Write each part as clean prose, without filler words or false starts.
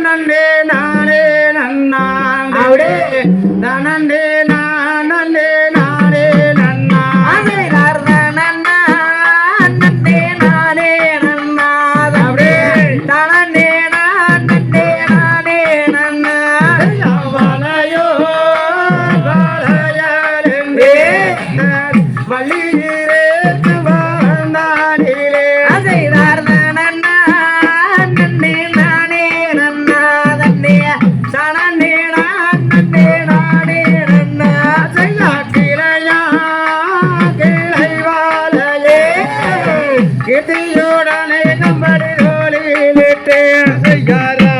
நன்னே நானே நன்னா அவடே நன்னே நானே நானே நன்னா நன்னா நன்னே நானே நன்னா அவடே நன்னே நானே நானே நன்னா வளையோ வளையலே வள்ளியிலே வாழ்ந்தானிலே அதை கீர்த்தியோடனே நம்படி ரோலிலிட்டே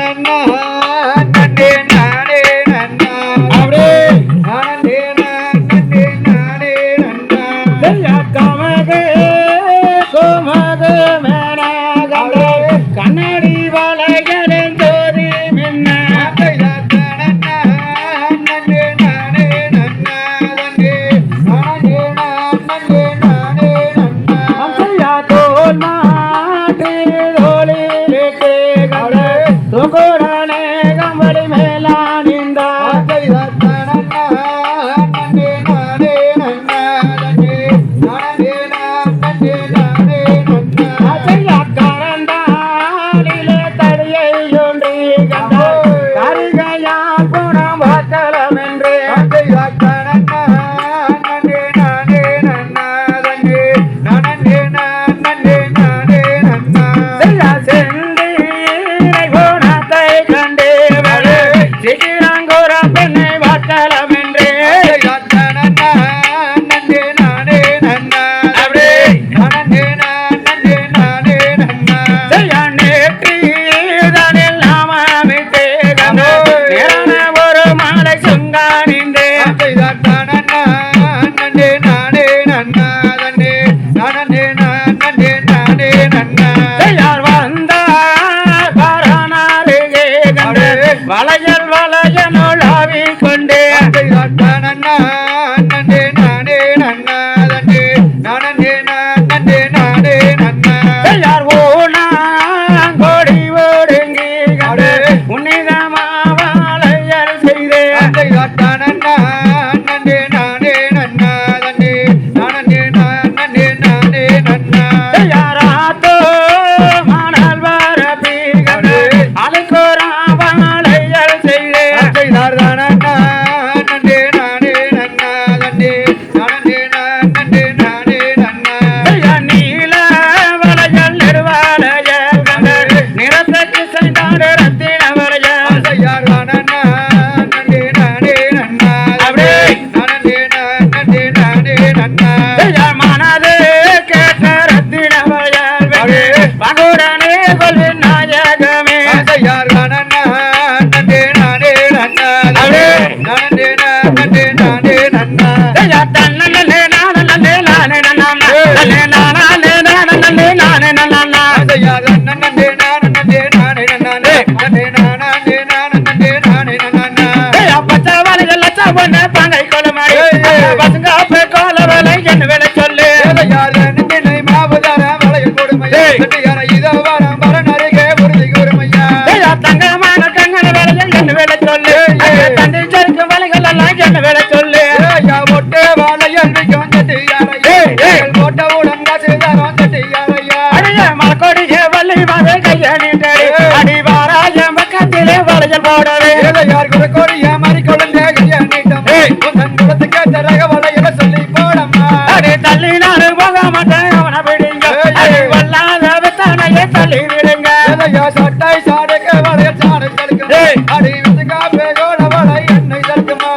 நன்னா நன்னே நானே நன்னா அப்படியே நன்னே நானே நானே நன்னா கமகே கோமகே மேனாகே கண்ணாடி வளையலே ஜோதி மின்ன நன்னா நன்னே நானே நன்னா நன்னே நானே நானே நானே நன்னா மாட்டே ரோலி லேட்டே கவலை துகுடனே கம்பளி மேலானிந்தா நன்னா நன்னே நானே நன்னா நன்னே நானே நானே நானே நன்னா கரண்டாலிலே தடியையொன்றி கண்ட கரிகையால் குணம் வாக்கலம் என்று நன்னா நன்னே நானே நன்னா நன்னே நானே நானே செந்தீரை குணத்தை கண்டே சிகிரங்கோர பெண்ணை வாக்கலம் என்றே நன்னே நானே நன்னா அப்படியே நன்னே நானே நன்னா நேற்றிதனில் நாமமிட்டே கண்டே ஒரு மாலை சுங்கானின்றே நன்னா நன்னே நானே நன்னா நன்னே நானே நானே நானே நன்னா யார் வந்தார் பரனாருகே கண்டே வளையல் வளையனொளாவி கொண்டே நன்னா நன்னே நானே நன்னா நன்னே நானே நானே நானே நன்னா யார் ஓனா கோடி ஓடுங்கி கண்டே உன்னிதமா வளையல் செய்தே நன்னா நன்னே நானே நன்னா நன்னே நானே நானே நானே நன்னா யாராத்தோ மணல் வரப்பி கண்டே அலைக்கோரா வளையல் செய்தே நன்னா நன்னே நானே நன்னா நன்னே நானே நானே நானே நன்னா நீல வளையல் நெடுவளையல் கண்டே நிறத்துக்கு செய்தாடு ரத்தின வளையல் நன்னா நன்னே நானே நன்னா அப்படியே நன்னே நானே நானே நன்னா மனது கேட்ட ரத்தின வளையல் பகுடனே கொள்வின் நாயகமே நன்னா நன்னே நானே நன்னா அப்படியே நன்னே நானே நன்னா தன்னே நானே நானே நானே நன்னா நன்னே நானே நானே நானே நன்னா நன்னே நானே நானே நன்னா நன்னே நானே நானே நன்னா பச்சை வளையல் லட்ச பொண்ணு பங்கை கொலமாடி பசங்க அப்பே கோல வேலை என்ன வேலை சொல்லு நெஞ்சினை மாவுதார வளையல் கொடுமையா இதோ வரம் வரனருகே உறுதி கூறுமையா தங்கமான கங்கன வேலையில் என்ன வேலை சொல்லு தந்தை செருக்கு வளைகள் எல்லாம் என்ன வேலை சொல்லு ஒட்டு வளையல் விக்கும் தட்டியாரையா போட்ட உடங்கா செய்தாரம் தட்டியாரையா அடிய மலக்கொடிய வள்ளி வாழை கையணிட்டே அடிவாராய பக்கத்திலே வளையல் போடவே யார் கொடிய மறி கொழுந்தே கையணிட்டம் உன் குலத்துக்கு தரக வளையல சொல்லி போடம்மா அடி தள்ளி நாடு போக மாட்டேன் அவனை பிடிங்க வல்லாத வித்தானையே தள்ளி விடுங்க சட்டை சாடுக்க வளையல் சாடு தடுக்க அடி வித்துக்கா பேகோட வளை என்னை தடுக்குமா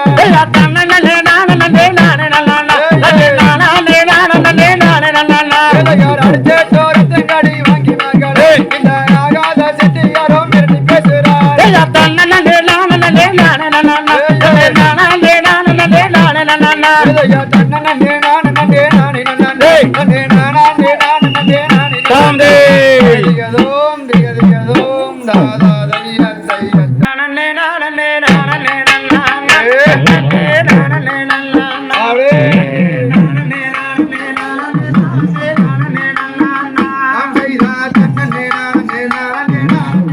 நன்னே நானே நானே நானே நன்னா நன்னே நானே நானே நானே நன்னா அடிச்சே தோரத்தங்கடி வாங்கி மகளே இந்த ஆகாத சிட்டி யாரோ மிரட்டி பேசுறார் நன்னே நானே நானே நானே நன்னா நானே நானே நானே நன்னா தன்னே நானே நானே நன்னா நன்னே நானே நானே நானே தாந்தே திகதோம் திகதிகதோம் தாதா தைய தைய நன்னே நானே நானே நன்னா நன்னே நானே நன்னா அப்படியே நன்னே நானே நானே நானே நன்னா நாம் செய்தா தன்னே நானே நானே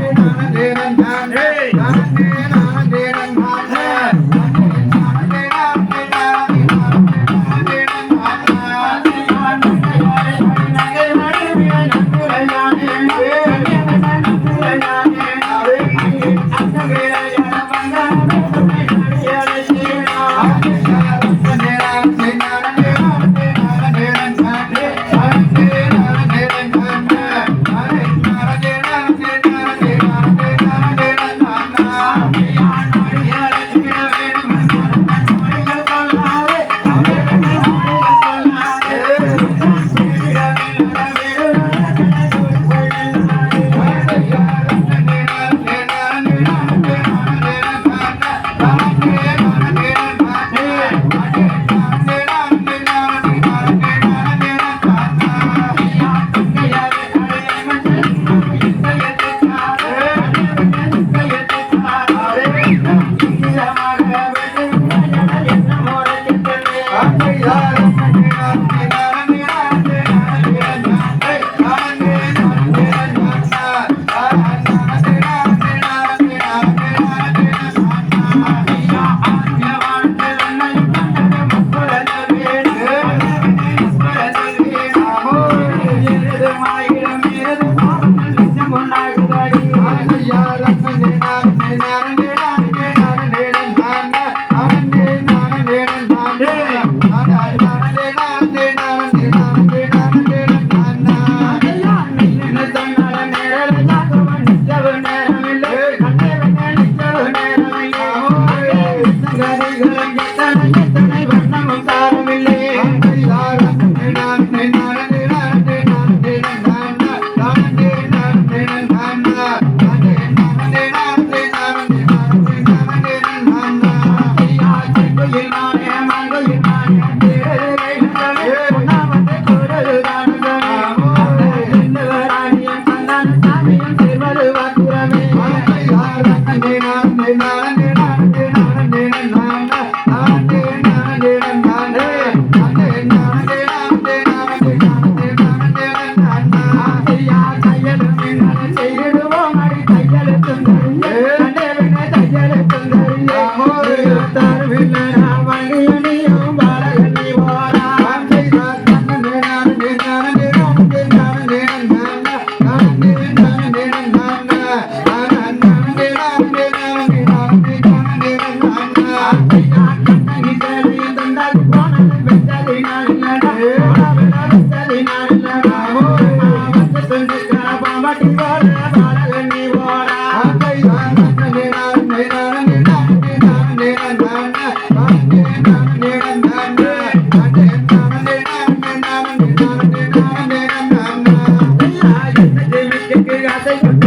Thank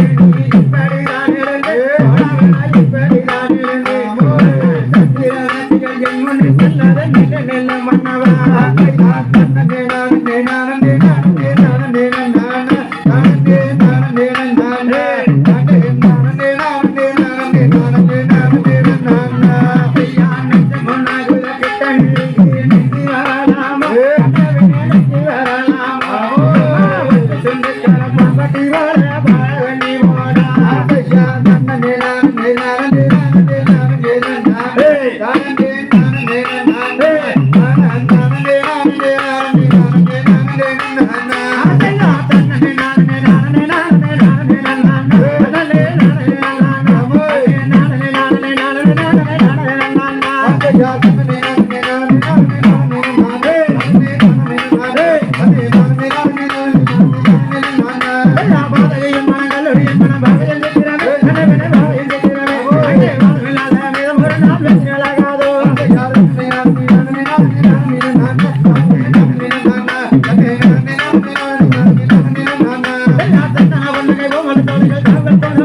you.